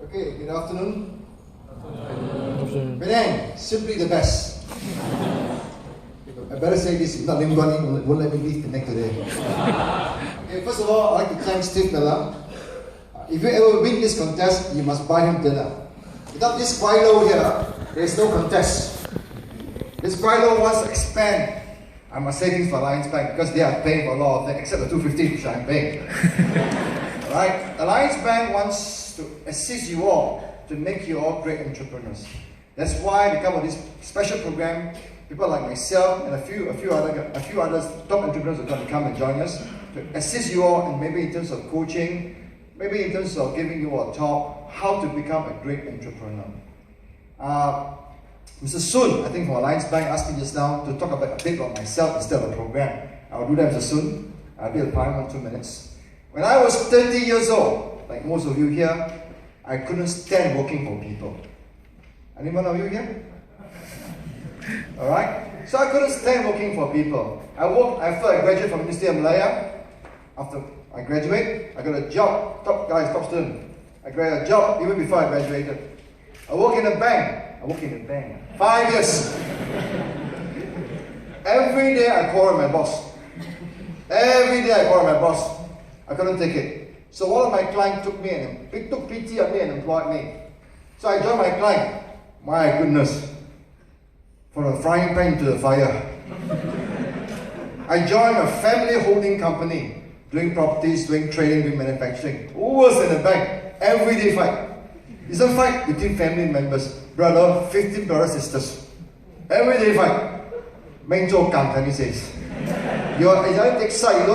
Okay, good afternoon. Penang, simply the best. I better say this, if not Lim Guan Yin won't let me leave Penang today. Okay, first of all, I'd like to thank Steve Miller. If you ever win this contest, you must buy him dinner. Without this Philo here, there is no contest. This Philo wants to expand. I must say things for Alliance Bank because they are paying for a lot of things, except the 250 which I'm paying. Alright, Alliance Bank wants to assist you all to make you all great entrepreneurs. That's why because of this special program, people like myself and a few others top entrepreneurs are going to come and join us to assist you all, and maybe in terms of coaching, maybe in terms of giving you a talk how to become a great entrepreneur. Mr. Sun, I think from Alliance Bank, asked me just now to talk a bit about myself instead of the program. I'll do that, Mr. Sun. I'll be at Parliament 2 minutes. When I was 30 years old, like most of you here, I couldn't stand working for people. Anyone of you here? Alright? So I couldn't stand working for people. I worked after I graduated from University of Malaya. After I graduate, I got a job, top student. I got a job even before I graduated. I work in a bank. 5 years. Every day I quarrel with my boss. I couldn't take it. So one of my clients took pity of me and employed me. So I joined my client. My goodness. From the frying pan to the fire. I joined a family holding company, doing properties, doing trading, doing manufacturing. Who was in the bank? Everyday fight. It's a fight between family members. Brother, 15 brother sisters. Everyday fight. Main joke Cantonese says. You don't take side,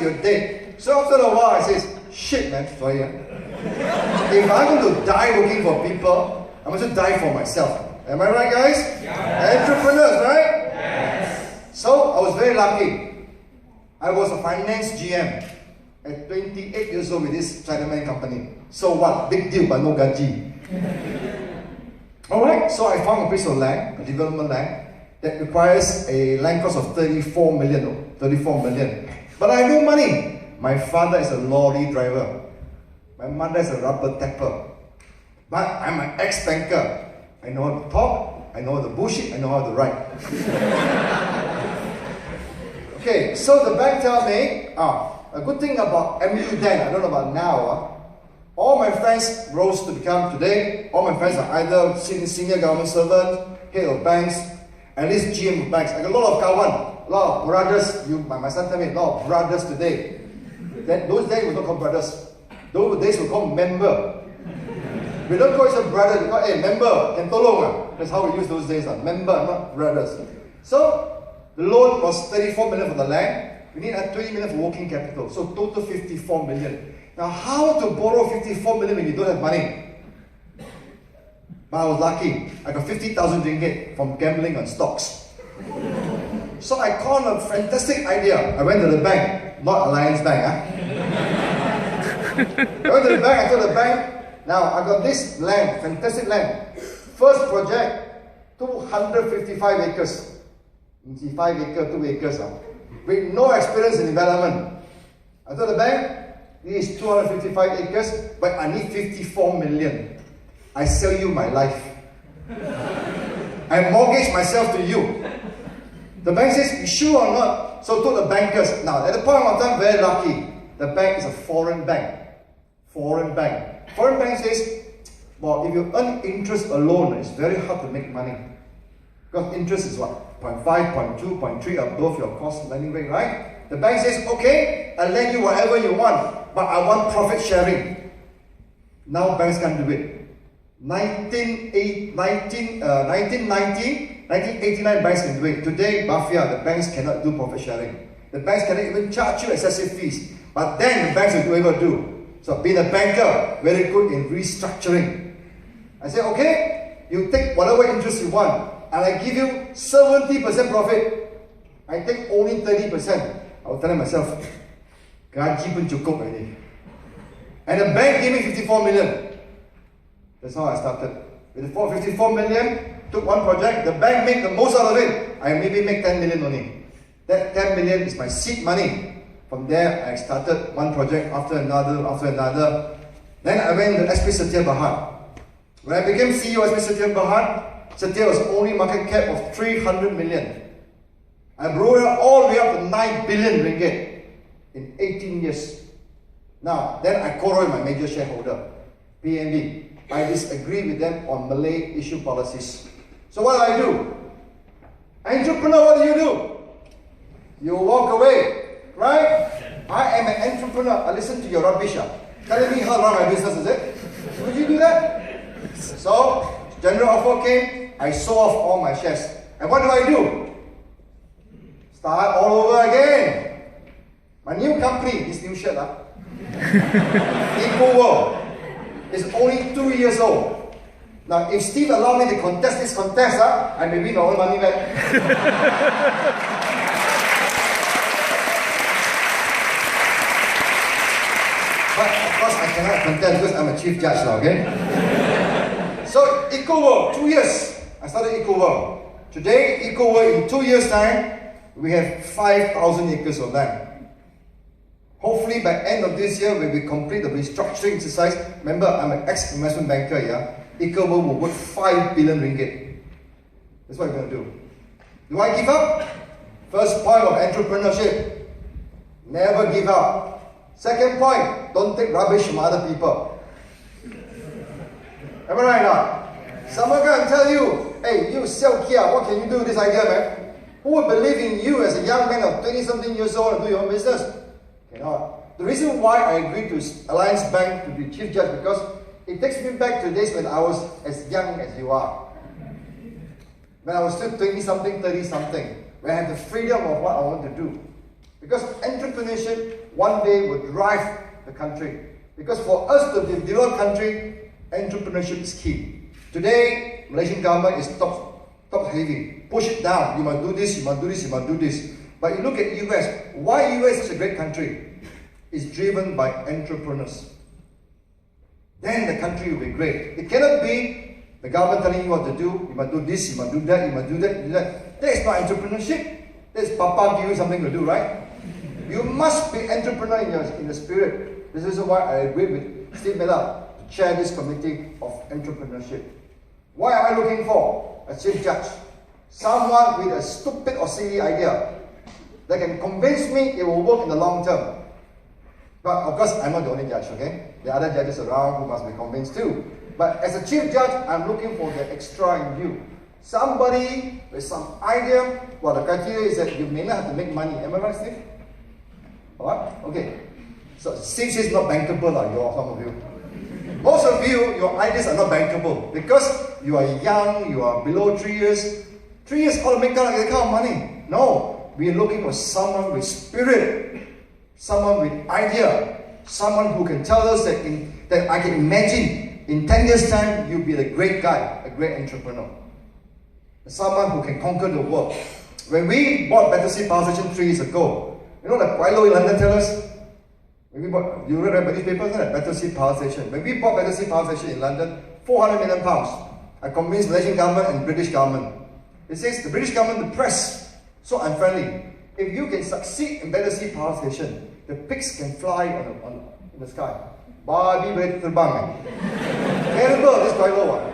you're dead. So after a while I says, shit man, sorry. If I'm going to die working for people, I must die for myself. Am I right, guys? Yes. Entrepreneurs, right? Yes. So I was very lucky. I was a finance GM at 28 years old with this Chinaman company. So what? Big deal, but no gaji. Alright, so I found a piece of land, a development land, that requires a land cost of 34 million. But I have no money. My father is a lorry driver. My mother is a rubber tapper. But I'm an ex-banker. I know how to talk, I know how to bullshit, I know how to write. Okay, so the bank tell me, a good thing about MU then, I don't know about now, all my friends rose to become today, all my friends are either senior government servant, head of banks, at least GM of banks. I got a lot of kawan, a lot of brothers. My son told me, a lot of brothers today. Those days we don't call brothers. Those days we call member. We don't call each other brother, we call, hey, member, can tolong. That's how we use those days, member, not brothers. So, the loan was 34 million for the land. We need 20 million for working capital. So, total 54 million. Now, how to borrow 54 million when you don't have money? But I was lucky. I got 50,000 ringgit from gambling on stocks. So, I called a fantastic idea. I went to the bank, not Alliance Bank. I went to the bank, I told the bank, now I got this land, fantastic land. First project, 255 acres. 5 acres, 2 acres. With no experience in development. I told the bank, this is 255 acres, but I need 54 million. I sell you my life. I mortgage myself to you. The bank says, you sure or not? So I told the bankers. Now, at the point of time, very lucky. The bank is a foreign bank. Foreign bank says, well, if you earn interest alone, it's very hard to make money. Because interest is what? 0.5, 0.2, 0.3 above your cost lending rate, right? The bank says, okay, I'll lend you whatever you want, but I want profit sharing. Now banks can't do it. 1989 banks can do it. Today, Mafia, the banks cannot do profit sharing. The banks cannot even charge you excessive fees. But then the banks will be able to do. So being a banker, very good in restructuring. I say, okay, you take whatever interest you want, and I give you 70% profit. I take only 30%. I was telling myself, gaji pun cukup already. And the bank gave me 54 million. That's how I started. With the 54 million, took one project, the bank made the most out of it. I maybe make 10 million only. That 10 million is my seed money. From there, I started one project after another. Then I went to SP Setia Berhad. When I became CEO as Mr. Satya Bahan, Satya was only market cap of 300 million. I grew it all the way up to 9 billion ringgit in 18 years. Now, then I quarreled with my major shareholder, PNB. I disagree with them on Malay issue policies. So what do? Entrepreneur, what do? You walk away, right? I am an entrepreneur. I listen to your rubbish. Telling me how to run my business, is it? Would you do that? So, general offer came, I sold off all my shares. And what do? Start all over again. My new company, this new shirt, Eco World, is only 2 years old. Now, if Steve allowed me to contest this contest, I may win my own money back. But of course, I cannot contest because I'm a chief judge now, okay? So, Eco World, 2 years. I started Eco World. Today, Eco World, in 2 years' time, we have 5,000 acres of land. Hopefully, by end of this year, when we complete the restructuring exercise, remember, I'm an ex-investment banker, yeah? Eco World will worth 5 billion ringgit. That's what we're going to do. Do I give up? First point of entrepreneurship. Never give up. Second point, don't take rubbish from other people. Am I right now? Someone can tell you, hey, you sell Kia, what can you do with this idea, man? Who would believe in you as a young man of 20-something years old and do your own business? Cannot. The reason why I agreed to Alliance Bank to be chief judge because it takes me back to days when I was as young as you are. When I was still 20-something, 30-something. When I had the freedom of what I want to do. Because entrepreneurship one day will drive the country. Because for us to develop country, entrepreneurship is key. Today, Malaysian government is top heavy. Push it down. You must do this, you must do this, you must do this. But you look at US. Why US is such a great country? It's driven by entrepreneurs. Then the country will be great. It cannot be the government telling you what to do. You must do this, you must do that, you must do that, do that. That is not entrepreneurship. That's Papa give you something to do, right? You must be entrepreneur in the spirit. This is why I agree with Steve Miller to chair this committee of entrepreneurship. Why am I looking for a chief judge? Someone with a stupid or silly idea that can convince me it will work in the long term. But of course, I'm not the only judge, okay? There are other judges around who must be convinced too. But as a chief judge, I'm looking for the extra in you. Somebody with some idea. Well, the criteria is that you may not have to make money. Am I right, Steve? Alright? Okay. So 6 is not bankable, some of you. Most of you, your ideas are not bankable because you are young, you are below 3 years. 3 years, how to make that kind of money? No. We are looking for someone with spirit, someone with idea, someone who can tell us that I can imagine in 10 years' time you'll be a great guy, a great entrepreneur. Someone who can conquer the world. When we bought Battersea Power Station 3 years ago, you know like Quilo in London tell us? When we bought, you read about these papers, isn't it? Battersea Power Station. When we bought Battersea Power Station in London, 400 million pounds. I convinced Malaysian government and British government. It says the British government, the press, so unfriendly. If you can succeed in Battersea Power Station, the pigs can fly in the sky. Babi boleh terbang. Terrible, this Quilo one.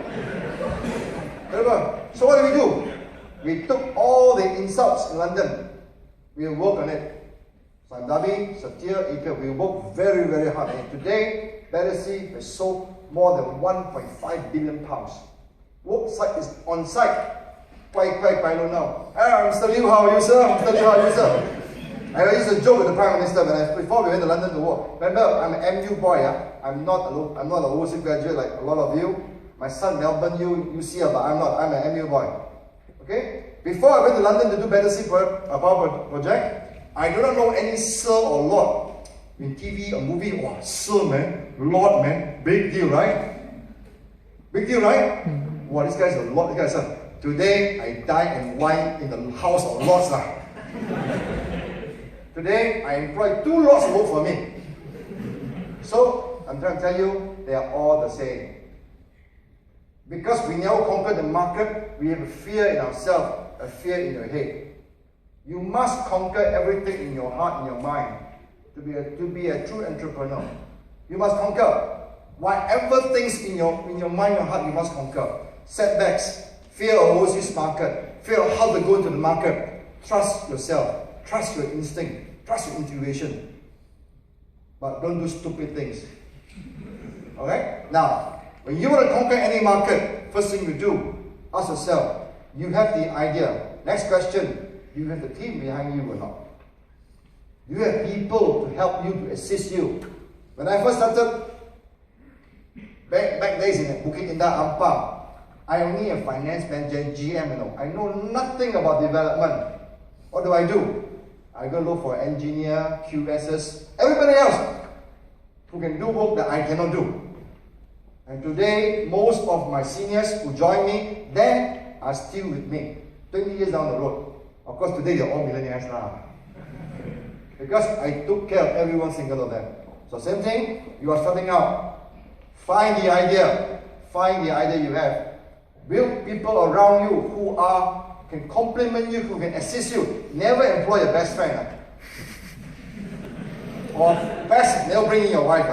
Terrible. So what do? We took all the insults in London. We worked on it. Sandabi, Satya, Ika, we worked very, very hard. And today, Battersea has sold more than 1.5 billion pounds. Work site is on site. Quite now. I'm Mr. Liu, how are you, sir? Mr. Liu, how are you, sir? I used to joke with the Prime Minister before we went to London to work. Remember, I'm an MU boy. I'm not an overseas graduate like a lot of you. My son Melbourne, UCL, but I'm not. I'm an MU boy. Okay? Before I went to London to do Battersea Power project, I do not know any sir or lord. In TV or movie, wow, sir man, lord man, big deal, right? Big deal, right? Wow, this guy's a lord, this guy's a... Today, I dine and wine in the house of lords. Today, I employ 2 lords to work for me. So, I'm trying to tell you, they are all the same. Because we never conquer the market, we have a fear in ourselves, a fear in your head. You must conquer everything in your heart, in your mind, to be a true entrepreneur. You must conquer. Whatever things in your mind and heart you must conquer. Setbacks, fear of overseas market, fear of how to go into the market. Trust yourself, trust your instinct, trust your intuition. But don't do stupid things. Alright? Now, when you want to conquer any market, first thing you do, ask yourself, you have the idea. Next question, do you have the team behind you or not? Do you have people to help you, to assist you? When I first started, back days in Bukit Indah, Ampang, I only a finance manager, GM, I know nothing about development. What do? I go look for engineer, QSs, everybody else who can do work that I cannot do. And today, most of my seniors who joined me then are still with me, 20 years down the road. Of course, today they're all millionaires now. Because I took care of every one single of them. So same thing, you are starting out. Find the idea you have. Build people around you who can complement you, who can assist you. Never employ a best friend. Or best, never bring in your wife.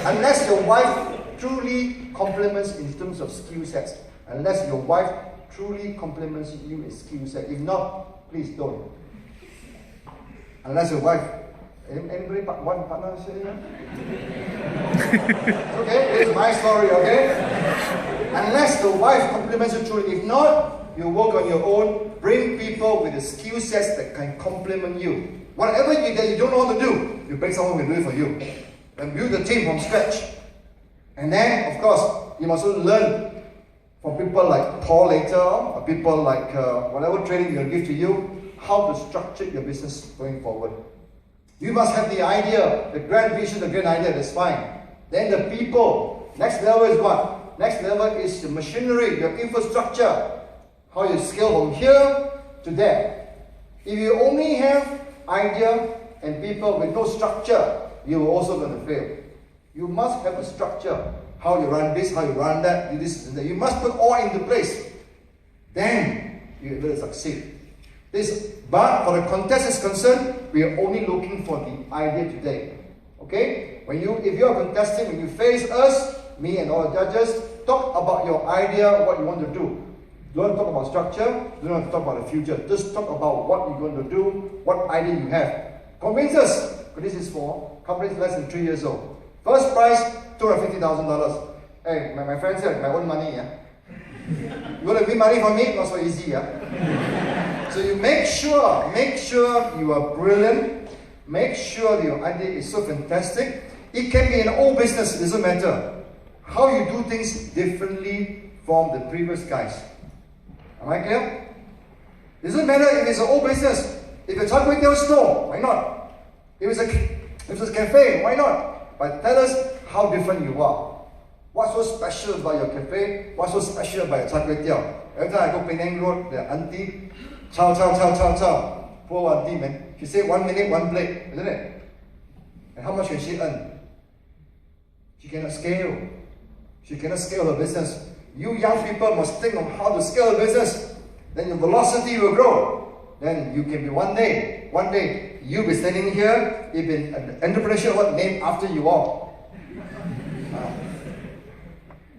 Unless your wife truly complements in terms of skill sets. Unless your wife truly complements you in skill set. If not, please don't. Unless your wife, anybody one partner say that? Okay, this is my story, okay? Unless the wife complements you truly. If not, you work on your own, bring people with the skill sets that can complement you. Whatever that you don't know how to do, you bring someone who can do it for you. And build the team from scratch. And then, of course, you must also learn from people like Paul later, or people like whatever training they'll give to you, how to structure your business going forward. You must have the idea, the grand vision, the grand idea, that's fine. Then the people. Next level is what? Next level is the machinery, your infrastructure. How you scale from here to there. If you only have idea and people with no structure, you're also going to fail. You must have a structure. How you run this, how you run that, do this and that. You must put all into place. Then you will succeed. But for the contest is concerned, we are only looking for the idea today. Okay? If you are contesting, when you face us, me and all the judges, talk about your idea, what you want to do. Don't talk about structure, don't have to talk about the future. Just talk about what you're going to do, what idea you have. Convince us. This is for companies less than 3 years old. First prize, $250,000. Hey, my friend said, my own money, yeah? You want to win money from me? Not so easy, yeah? So you make sure you are brilliant. Make sure your idea is so fantastic. It can be an old business, it doesn't matter. How you do things differently from the previous guys. Am I clear? It doesn't matter if it's an old business. If it's a char kway teow store, why not? If it's a cafe, why not? But tell us how different you are. What's so special about your cafe? What's so special about your char kway teow? Every time I go Penang Road, the auntie, chow. Poor auntie, man. She said 1 minute, 1 plate, isn't it? And how much can she earn? She cannot scale. She cannot scale her business. You young people must think of how to scale a business. Then your velocity will grow. Then you can be one day, you'll be standing here, you'll be an entrepreneurship award named after you all.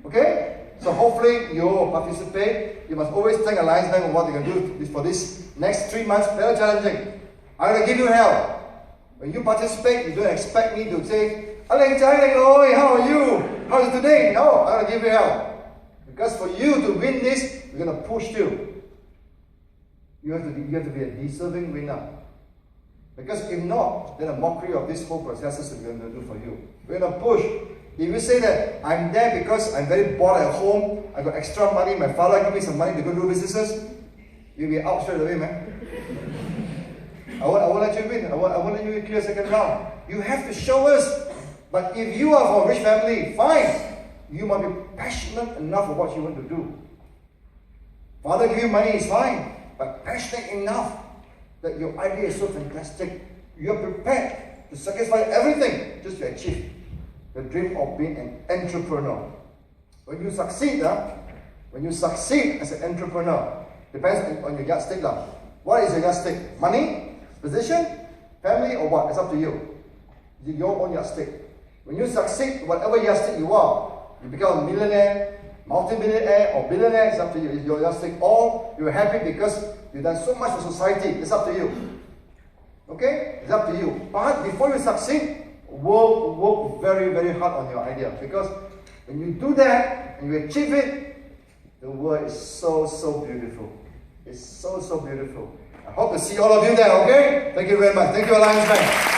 Okay? So hopefully you'll participate. You must always thank Alliance Bank for what they can do for this next 3 months, very challenging. I'm going to give you hell. When you participate, you don't expect me to say, Aleng Chai, oi, how are you? How's it today? No, I'm going to give you hell. Because for you to win this, we're going to push you. You have to be a deserving winner. Because if not, then a mockery of this whole process is going to do for you. We're going to push. If you say that I'm there because I'm very bored at home, I got extra money, my father gave me some money to go do businesses, you'll be out straight away, man. I won't let you win. I won't let you clear second round. You have to show us. But if you are from a rich family, fine. You must be passionate enough for what you want to do. Father give you money is fine. But passionate enough that your idea is so fantastic, you're prepared to sacrifice everything just to achieve the dream of being an entrepreneur. When you succeed as an entrepreneur, depends on your yardstick. What is your yardstick? Money? Position? Family? Or what? It's up to you. your own yardstick. When you succeed, whatever yardstick you are, you become a millionaire, multi-millionaire, or billionaire, it's up to you. It's your yardstick. Or you're happy because you've done so much for society, it's up to you. Okay? It's up to you. But before you succeed, work very, very hard on your idea. Because when you do that, and you achieve it, the world is so, so beautiful. It's so, so beautiful. I hope to see all of you there, okay? Thank you very much. Thank you, Alliance Bank.